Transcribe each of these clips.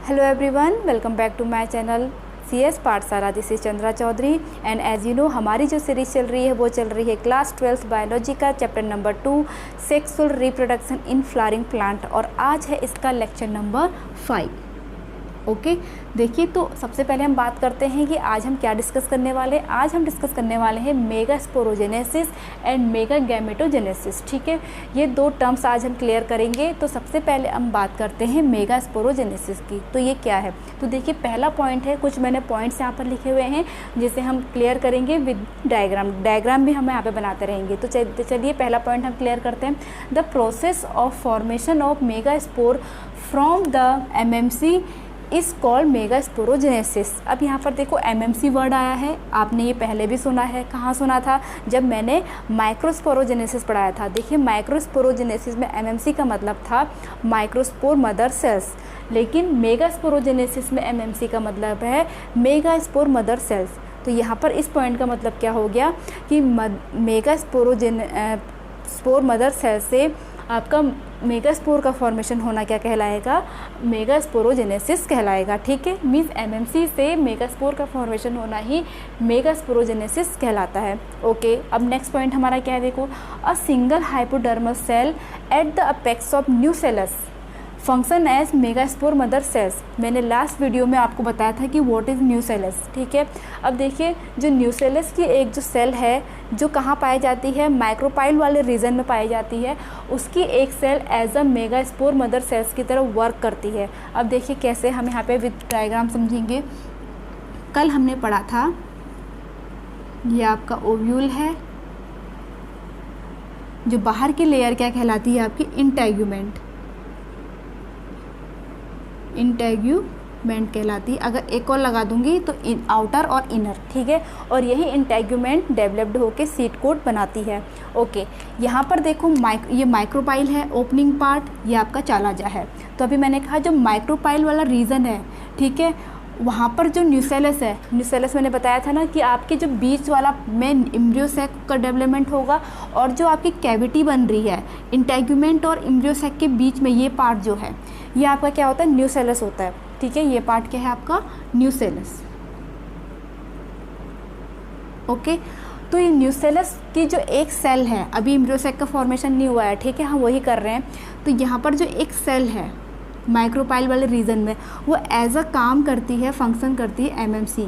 Hello everyone, welcome back to my channel CS पाठशाला। This is Chandra Chaudhary and as you know हमारी जो series चल रही है वो चल रही है क्लास 12th बायोलॉजी का chapter number 2 sexual reproduction in flowering plant और आज है इसका लेक्चर नंबर 5। ओके देखिए, तो सबसे पहले हम बात करते हैं कि आज हम क्या डिस्कस करने वाले हैं। आज हम डिस्कस करने वाले हैं mega sporogenesis and mega gametogenesis. ठीक है, ये दो टर्म्स आज हम क्लियर करेंगे। तो सबसे पहले हम बात करते हैं मेगा स्पोरोजेनेसिस की। तो ये क्या है, तो देखिए पहला पॉइंट है, कुछ मैंने पॉइंट्स यहाँ पर लिखे हुए हैं जिसे हम क्लियर करेंगे विद डायग्राम भी हम यहाँ पर बनाते रहेंगे। तो चलिए पहला पॉइंट हम क्लियर करते हैं। The process of formation of mega spore from the MMC इस कॉल्ड मेगा स्पोरोजेनेसिस। अब यहाँ पर देखो एमएमसी वर्ड आया है, आपने ये पहले भी सुना है। कहाँ सुना था? जब मैंने माइक्रोस्पोरोजेनेसिस पढ़ाया था। देखिए माइक्रोस्पोरोजेनेसिस में एमएमसी का मतलब था माइक्रोस्पोर मदर सेल्स, लेकिन मेगा स्पोरोजेनेसिस में एमएमसी का मतलब है मेगा स्पोर मदर सेल्स। तो यहाँ पर इस पॉइंट का मतलब क्या हो गया कि मेगा स्पोर मदर सेल से आपका मेगा स्पोर का फॉर्मेशन होना क्या कहलाएगा? मेगा स्पोरोजेनेसिस कहलाएगा। ठीक है, मीन्स एमएमसी से मेगा स्पोर का फॉर्मेशन होना ही मेगा स्पोरोजेनेसिस कहलाता है। ओके, अब नेक्स्ट पॉइंट हमारा क्या है, देखो a single hypodermal cell at the apex of nucellus function as megaspore mother cells. मैंने लास्ट वीडियो में आपको बताया था कि व्हाट इज़ न्यूसेलस। ठीक है, अब देखिए जो न्यूसेलस की एक जो सेल है जो कहाँ पाई जाती है, माइक्रोपाइल वाले रीजन में पाई जाती है, उसकी एक cell as a megaspore mother cells की तरह वर्क करती है। अब देखिए कैसे हम यहाँ पे विद डायग्राम समझेंगे। कल हमने पढ़ा था, ये आपका ओव्यूल है, जो बाहर की लेयर क्या कहलाती है आपकी? इंटेग्यूमेंट कहलाती है। अगर एक और लगा दूंगी तो आउटर और इनर। ठीक है, और यही इंटेग्यूमेंट डेवलप्ड होकर सीड कोट बनाती है। ओके, यहाँ पर देखो ये माइक्रोपाइल है, ओपनिंग पार्ट, ये आपका चालाजा है। तो अभी मैंने कहा जो माइक्रोपाइल वाला रीजन है, ठीक है, वहाँ पर जो न्यूसेलस है, न्यूसेलस मैंने बताया था ना कि आपके जो बीच वाला मेन एम्ब्रियोसेक का डेवलपमेंट होगा, और जो आपकी कैविटी बन रही है इंटेग्यूमेंट और एम्ब्रियोसेक के बीच में, ये पार्ट जो है ये आपका क्या होता है? न्यूसेलस होता है। ठीक है, ये पार्ट क्या है आपका? न्यूसेलस। ओके, तो ये न्यूसेलस की जो एक सेल है, अभी एम्ब्रियोसेक का फॉर्मेशन नहीं हुआ है, ठीक है, हम वही कर रहे हैं। तो यहाँ पर जो एक सेल है माइक्रोपाइल वाले रीजन में, वो एज अ काम करती है, फंक्शन करती है MMC,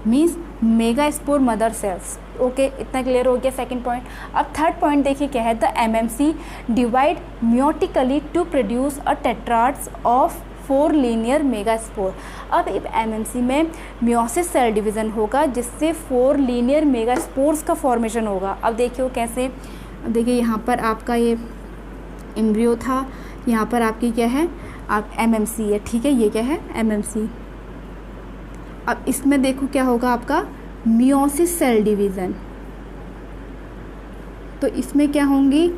means mega spore mother cells. Okay, इतना क्लियर हो गया सेकंड पॉइंट। अब थर्ड पॉइंट देखिए क्या है, the MMC divide meiotically to produce a tetrads of 4 linear megaspore. अब एमएमसी में मियोसिस सेल डिवीज़न होगा जिससे 4 लीनियर मेगास्पोर्स का फॉर्मेशन होगा। अब देखिए कैसे, अब देखिए यहाँ पर आपका ये एम्ब्रियो था, यहाँ पर आपकी क्या है, आप एमएमसी है। ठीक है, ये क्या है? एमएमसी। अब इसमें देखो क्या होगा आपका? Meiosis cell division. तो इसमें क्या होंगी,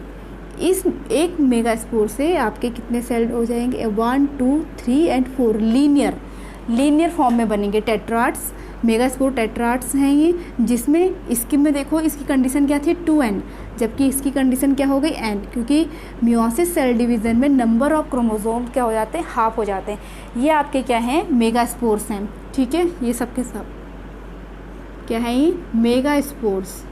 इस एक मेगास्पोर से आपके कितने सेल हो जाएंगे? 1 2 3 एंड 4 लीनियर फॉर्म में बनेंगे टेट्राड्स। मेगास्पोर टेट्राड्स हैं ये, जिसमें इसकी में देखो इसकी कंडीशन क्या थी? 2n, जबकि इसकी कंडीशन क्या हो गई? n, क्योंकि मियोसिस सेल डिवीज़न में नंबर ऑफ क्रोमोसोम क्या हो जाते हैं? हाफ हो जाते हैं। ये आपके क्या हैं? मेगास्पोर्स हैं। ठीक है, ये सब के सब क्या है? ये मेगास्पोर्स,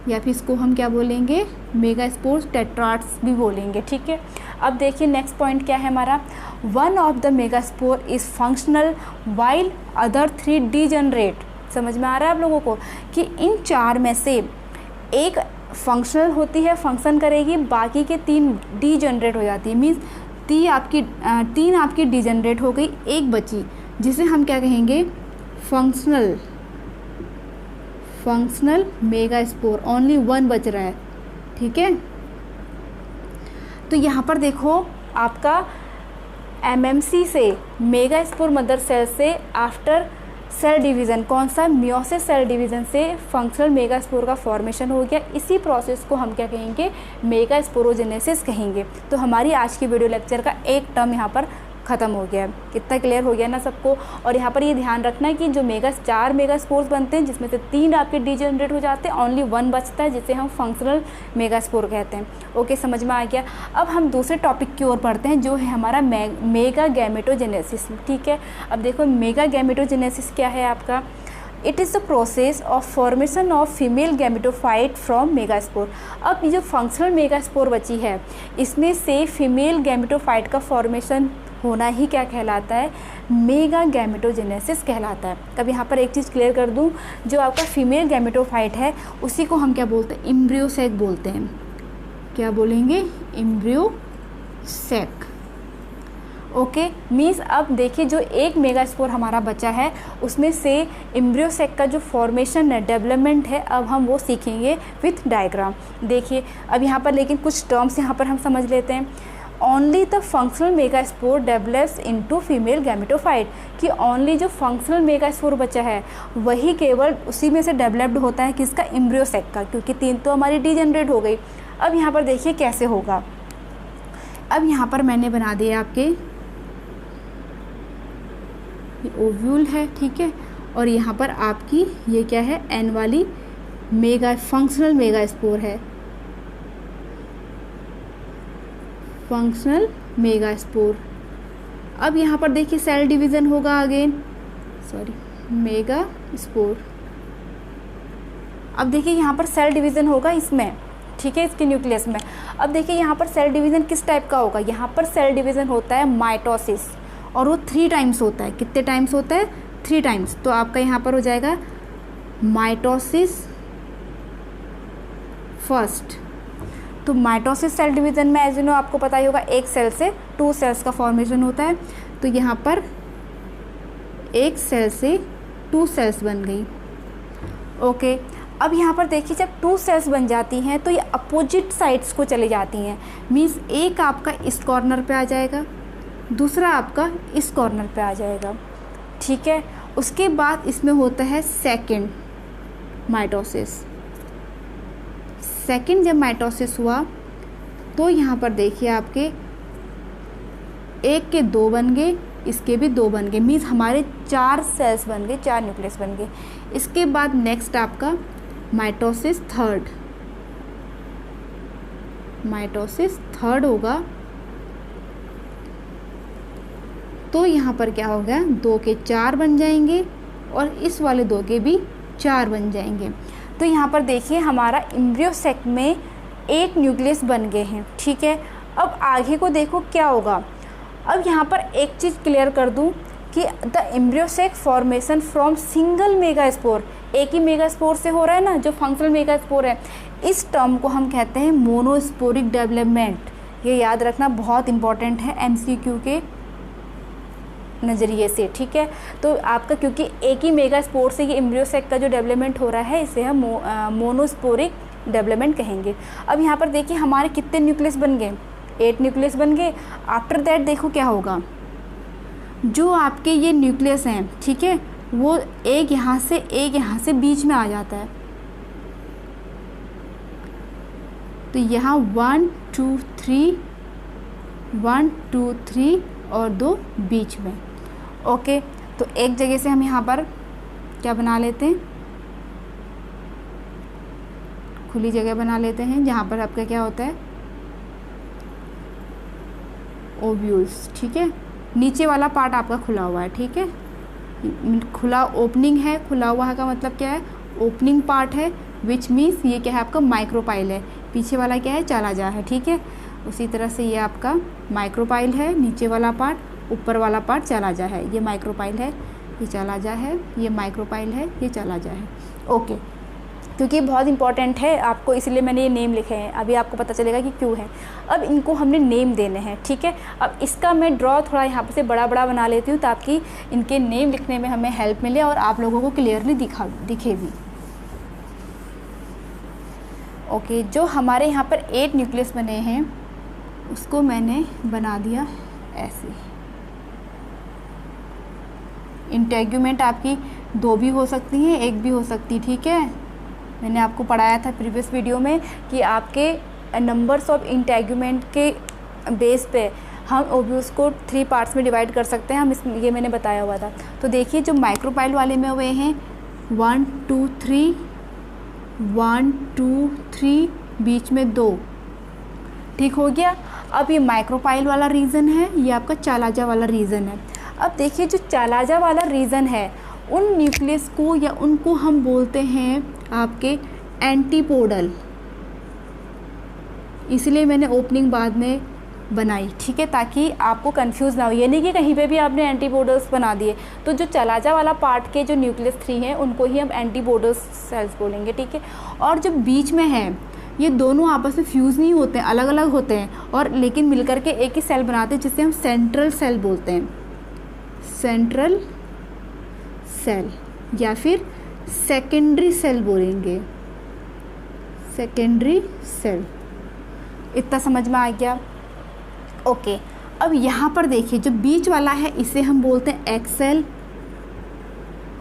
या फिर इसको हम क्या बोलेंगे? मेगास्पोर्स टेट्राड्स भी बोलेंगे। ठीक है, अब देखिए नेक्स्ट पॉइंट क्या है हमारा, one of the megaspore is functional while other 3 degenerate. समझ में आ रहा है आप लोगों को कि इन 4 में से एक फंक्शनल होती है, फंक्शन करेगी, बाकी के 3 डीजनरेट हो जाती है। मीन्स 3 आपकी डीजनरेट हो गई, एक बची, जिसे हम क्या कहेंगे? Functional megaspore. ओनली 1 बच रहा है। ठीक है, तो यहाँ पर देखो आपका एमएमसी से मेगास्पोर मदर सेल से आफ्टर सेल डिवीज़न, कौन सा? मियोसिस सेल डिवीज़न से फंक्शनल मेगास्पोर का फॉर्मेशन हो गया। इसी प्रोसेस को हम क्या कहेंगे? मेगास्पोरोजेनेसिस कहेंगे। तो हमारी आज की वीडियो लेक्चर का एक टर्म यहाँ पर ख़त्म हो गया। कितना क्लियर हो गया ना सबको। और यहाँ पर ये ध्यान रखना है कि जो 4 मेगा स्पोर्स बनते हैं जिसमें से 3 आपके डीजनरेट हो जाते हैं, ओनली 1 बचता है जिसे हम फंक्शनल मेगा स्पोर कहते हैं। ओके, समझ में आ गया। अब हम दूसरे टॉपिक की ओर बढ़ते हैं जो है हमारा मेगा गैमेटोजेनेसिस। ठीक है, अब देखो मेगा गैमेटोजेनेसिस क्या है आपका। It is the process of formation of female gametophyte from megaspore. अब ये जो फंक्शनल मेगास्पोर बची है इसमें से फीमेल गैमेटोफाइट का फॉर्मेशन होना ही क्या कहलाता है, मेगा गैमेटोजेनेसिस कहलाता है। अब यहाँ पर एक चीज़ क्लियर कर दूँ, जो आपका फीमेल गैमेटोफाइट है उसी को हम क्या बोलते हैं, एम्ब्रियो सैक बोलते हैं। क्या बोलेंगे, एम्ब्रियो सैक। ओके, मीन्स अब देखिए जो एक मेगास्पोर हमारा बचा है उसमें से एम्ब्रियो सैक का जो फॉर्मेशन है, डेवलपमेंट है, अब हम वो सीखेंगे विथ डायग्राम। देखिए अब यहाँ पर लेकिन कुछ टर्म्स यहाँ पर हम समझ लेते हैं। Only the functional megaspore develops into female gametophyte, कि ओनली जो फंक्शनल मेगास्पोर बचा है वही केवल उसी में से डेवलप्ड होता है किसका, एम्ब्रियो सैक का, क्योंकि 3 तो हमारी डीजनरेट हो गई। अब यहाँ पर देखिए कैसे होगा। अब यहाँ पर मैंने बना दिया आपके ओव्यूल है, ठीक है, और यहाँ पर आपकी ये क्या है, एन वाली मेगा फंक्शनल मेगास्पोर है, फंक्शनल मेगास्पोर। अब यहाँ पर देखिए सेल डिवीज़न होगा अगेन, सॉरी मेगा स्पोर। अब देखिए यहाँ पर सेल डिवीज़न होगा इसमें, ठीक है, इसके न्यूक्लियस में। अब देखिए यहाँ पर सेल डिवीज़न किस टाइप का होगा, यहाँ पर सेल डिवीज़न होता है माइटोसिस, और वो 3 टाइम्स होता है। कितने टाइम्स होता है, 3 टाइम्स। तो आपका यहाँ पर हो जाएगा माइटोसिस फर्स्ट। तो माइटोसिस सेल डिवीज़न में एज यू नो आपको पता ही होगा एक सेल से 2 सेल्स का फॉर्मेशन होता है। तो यहाँ पर एक सेल से 2 सेल्स बन गई। ओके, अब यहाँ पर देखिए जब 2 सेल्स बन जाती हैं तो ये अपोजिट साइड्स को चले जाती हैं। मीन्स एक आपका इस कॉर्नर पे आ जाएगा, दूसरा आपका इस कॉर्नर पे आ जाएगा, ठीक है। उसके बाद इसमें होता है सेकंड माइटोसिस। सेकंड जब माइटोसिस हुआ तो यहाँ पर देखिए आपके एक के 2 बन गए, इसके भी 2 बन गए। मीन्स हमारे 4 सेल्स बन गए, 4 न्यूक्लियस बन गए। इसके बाद नेक्स्ट आपका माइटोसिस थर्ड, माइटोसिस थर्ड होगा। तो यहाँ पर क्या हो गया, 2 के 4 बन जाएंगे और इस वाले 2 के भी 4 बन जाएंगे। तो यहाँ पर देखिए हमारा एम्ब्रियो सैक में 8 न्यूक्लियस बन गए हैं, ठीक है। अब आगे को देखो क्या होगा। अब यहाँ पर एक चीज़ क्लियर कर दूँ कि the embryo sac formation from single megaspore, एक ही मेगास्पोर से हो रहा है ना, जो फंक्शनल मेगास्पोर है, इस टर्म को हम कहते हैं मोनोस्पोरिक डेवलपमेंट। ये याद रखना बहुत इंपॉर्टेंट है एमसीक्यू के नज़रिए से, ठीक है। तो आपका क्योंकि एक ही मेगास्पोर से ये एम्ब्रियो सैक का जो डेवलपमेंट हो रहा है इसे हम मोनोस्पोरिक डेवलपमेंट कहेंगे। अब यहाँ पर देखिए हमारे कितने न्यूक्लियस बन गए, 8 न्यूक्लियस बन गए। आफ्टर दैट देखो क्या होगा, जो आपके ये न्यूक्लियस हैं, ठीक है, वो एक यहाँ से बीच में आ जाता है। तो यहाँ 1 2 3 1 2 3 और 2 बीच में। ओके, तो एक जगह से हम यहाँ पर क्या बना लेते हैं, खुली जगह बना लेते हैं जहाँ पर आपका क्या होता है, ओव्यूल्स, ठीक है। नीचे वाला पार्ट आपका खुला हुआ है, ठीक है, खुला ओपनिंग है। खुला हुआ का मतलब क्या है, ओपनिंग पार्ट है, विच मीन्स ये क्या है आपका माइक्रोपाइल है। पीछे वाला क्या है, चालाजा है, ठीक है। उसी तरह से ये आपका माइक्रोपाइल है, नीचे वाला पार्ट, ऊपर वाला पार्ट चालाजा है। ये माइक्रोपाइल है, ये चालाजा है, ये माइक्रोपाइल है, ये चालाजा है। ओके, क्योंकि बहुत इंपॉर्टेंट है आपको, इसलिए मैंने ये नेम लिखे हैं। अभी आपको पता चलेगा कि क्यों है। अब इनको हमने नेम देने हैं, ठीक है। अब इसका मैं ड्रॉ थोड़ा यहाँ पे से बड़ा बड़ा बना लेती हूँ ताकि इनके नेम लिखने में हमें हेल्प मिले और आप लोगों को क्लियरली दिखे भी। ओके, जो हमारे यहाँ पर 8 न्यूक्लियस बने हैं उसको मैंने बना दिया ऐसे। इंटेग्यूमेंट आपकी 2 भी हो सकती हैं, 1 भी हो सकती, ठीक है। मैंने आपको पढ़ाया था प्रीवियस वीडियो में कि आपके नंबर्स ऑफ इंटेग्यूमेंट के बेस पे हम ओव्यूल्स को 3 पार्ट्स में डिवाइड कर सकते हैं, ये मैंने बताया हुआ था। तो देखिए जो माइक्रोपाइल वाले में हुए हैं 1 2 3, 1 2 3, बीच में 2, ठीक हो गया। अब ये माइक्रोपाइल वाला रीजन है, ये आपका चालाजा वाला रीजन है। अब देखिए जो चालाजा वाला रीजन है उन न्यूक्लियस को या उनको हम बोलते हैं आपके एंटीपोडल, इसलिए मैंने ओपनिंग बाद में बनाई, ठीक है, ताकि आपको कंफ्यूज ना हो। ये नहीं कि कहीं पे भी आपने एंटीपोडल्स बना दिए। तो जो चालाजा वाला पार्ट के जो न्यूक्लियस 3 हैं उनको ही हम एंटीपोडल्स सेल्स बोलेंगे, ठीक है। और जो बीच में है ये दोनों आपस में फ्यूज़ नहीं होते हैं, अलग अलग होते हैं, और लेकिन मिलकर के एक ही सेल बनाते हैं जिसे हम सेंट्रल सेल बोलते हैं, सेंट्रल सेल या फिर सेकेंडरी सेल बोलेंगे, सेकेंडरी सेल। इतना समझ में आ गया? ओके। अब यहाँ पर देखिए जो बीच वाला है इसे हम बोलते हैं एग सेल,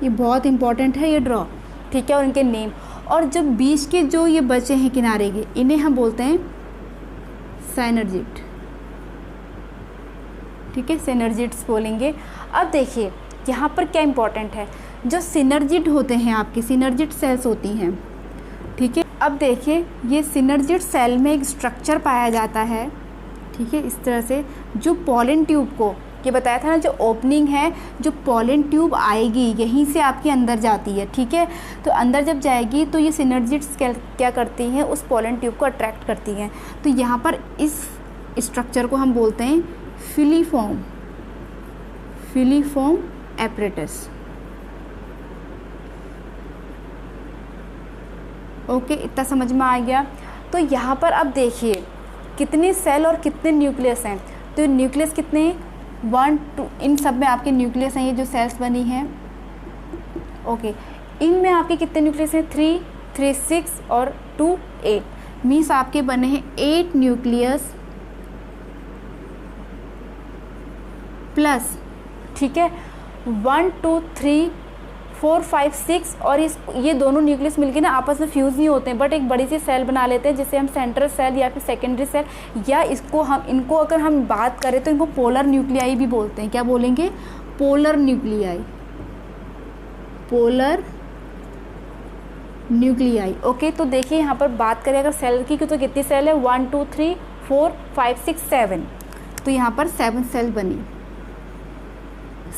ये बहुत इंपॉर्टेंट है ये ड्रॉ, ठीक है, और इनके नेम। और जो बीच के जो ये बचे हैं किनारे के, इन्हें हम बोलते हैं साइनर्जिड, ठीक है, सिनर्जिड्स बोलेंगे। अब देखिए यहाँ पर क्या इंपॉर्टेंट है, जो सिनर्जिड होते हैं आपके सिनर्जिड सेल्स होती हैं, ठीक है। अब देखिए ये सिनर्जिड सेल में एक स्ट्रक्चर पाया जाता है, ठीक है, इस तरह से, जो पॉलन ट्यूब को, ये बताया था ना, जो ओपनिंग है, जो पॉलन ट्यूब आएगी यहीं से आपके अंदर जाती है, ठीक है। तो अंदर जब जाएगी तो ये सिनर्जिड्स क्या करती हैं, उस पॉलन ट्यूब को अट्रैक्ट करती हैं। तो यहाँ पर इस स्ट्रक्चर को हम बोलते हैं फिलीफॉर्म, फिलीफॉर्म एपरेटस। ओके, इतना समझ में आ गया। तो यहाँ पर अब देखिए कितने सेल और कितने न्यूक्लियस हैं। तो न्यूक्लियस कितने हैं, 1 2, इन सब में आपके न्यूक्लियस हैं, ये जो सेल्स बनी हैं। ओके, इनमें आपके कितने न्यूक्लियस हैं, 3 3 6 और 2 8, मीन्स आपके बने हैं 8 न्यूक्लियस प्लस, ठीक है, 1 2 3 4 5 6, और ये दोनों न्यूक्लियस मिलके ना आपस में फ्यूज़ नहीं होते हैं, बट एक बड़ी सी सेल बना लेते हैं जिसे हम सेंट्रल सेल या फिर सेकेंडरी सेल, या इनको अगर हम बात करें तो इनको पोलर न्यूक्लियाई भी बोलते हैं। क्या बोलेंगे, polar nuclei, polar nuclei. Okay, तो देखिए यहाँ पर बात करें अगर सेल की तो कितनी सेल है, 1 2 3 4 5 6 7, तो यहाँ पर 7 सेल बनी,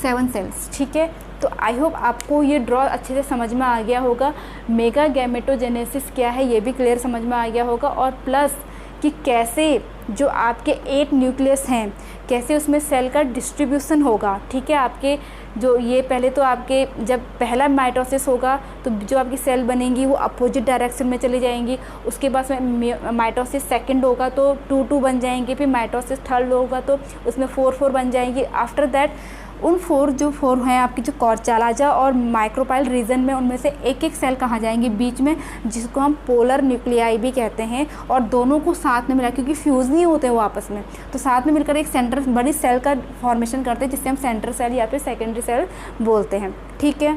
7 सेल्स, ठीक है। तो आई होप आपको ये ड्रॉ अच्छे से समझ में आ गया होगा। मेगा गैमेटोजेनेसिस क्या है ये भी क्लियर समझ में आ गया होगा, और प्लस कि कैसे जो आपके 8 न्यूक्लियस हैं कैसे उसमें सेल का डिस्ट्रीब्यूशन होगा, ठीक है। आपके जो ये पहले तो आपके जब पहला माइटोसिस होगा तो जो आपकी सेल बनेंगी वो अपोजिट डायरेक्शन में चली जाएंगी, उसके बाद में माइटोसिस सेकंड होगा तो 2 2 बन जाएंगे, फिर माइटोसिस थर्ड होगा तो उसमें 4 4 बन जाएंगी। आफ्टर दैट उन 4 हैं आपकी जो चालाजा और माइक्रोपाइल रीजन में, उनमें से एक एक सेल कहाँ जाएंगे बीच में, जिसको हम पोलर न्यूक्लियाई भी कहते हैं। और दोनों को साथ में मिला, क्योंकि फ्यूज़ नहीं होते वो आपस में, तो साथ में मिलकर एक सेंटर बड़ी सेल का फॉर्मेशन करते हैं जिससे हम सेंट्रल सेल या फिर सेकेंडरी सेल बोलते हैं, ठीक है।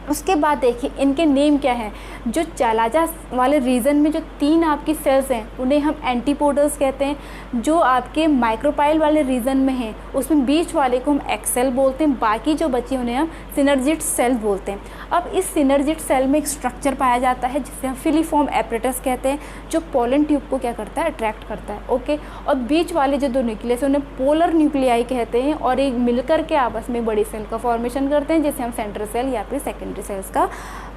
उसके बाद देखिए इनके नेम क्या हैं। जो चालाजा वाले रीजन में जो 3 आपकी सेल्स हैं उन्हें हम एंटीपोडल्स कहते हैं। जो आपके माइक्रोपाइल वाले रीजन में हैं उसमें बीच वाले को हम एक्सेल बोलते हैं, बाकी जो बची उन्हें हम सिनर्जिड सेल बोलते हैं। अब इस सिनर्जिड सेल में एक स्ट्रक्चर पाया जाता है जिसे हम फिलीफॉर्म एपरेटस कहते हैं, जो पोलन ट्यूब को क्या करता है, अट्रैक्ट करता है, ओके। और बीच वाले जो 2 न्यूक्लियस हैं उन्हें पोलर न्यूक्लियाई कहते हैं, और एक मिलकर के आपस में बड़ी सेल का फॉर्मेशन करते हैं जिसे हम सेंट्रल सेल या फिर सेकेंडरी सेल्स का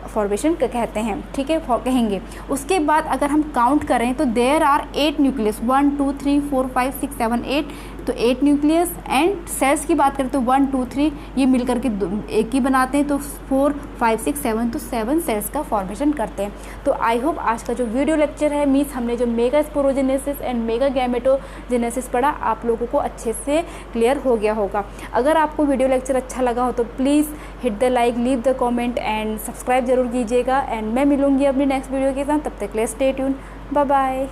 फॉर्मेशन कहते हैं, ठीक है, कहेंगे। उसके बाद अगर हम काउंट करें तो देयर आर 8 न्यूक्लियस, 1 2 3 4 5 6 7 8, तो 8 न्यूक्लियस। एंड सेल्स की बात करें तो 1 2 3 ये मिलकर के एक ही बनाते हैं, तो 4 5 6 7, तो 7 सेल्स का फॉर्मेशन करते हैं। तो आई होप आज का जो वीडियो लेक्चर है मीन्स हमने जो mega sporogenesis and mega gametogenesis पढ़ा आप लोगों को अच्छे से क्लियर हो गया होगा। अगर आपको वीडियो लेक्चर अच्छा लगा हो तो please hit the like, leave the comment and subscribe जरूर कीजिएगा। एंड मैं मिलूंगी अपनी नेक्स्ट वीडियो के साथ, तब तक के लिए स्टे ट्यून, बाय बाय।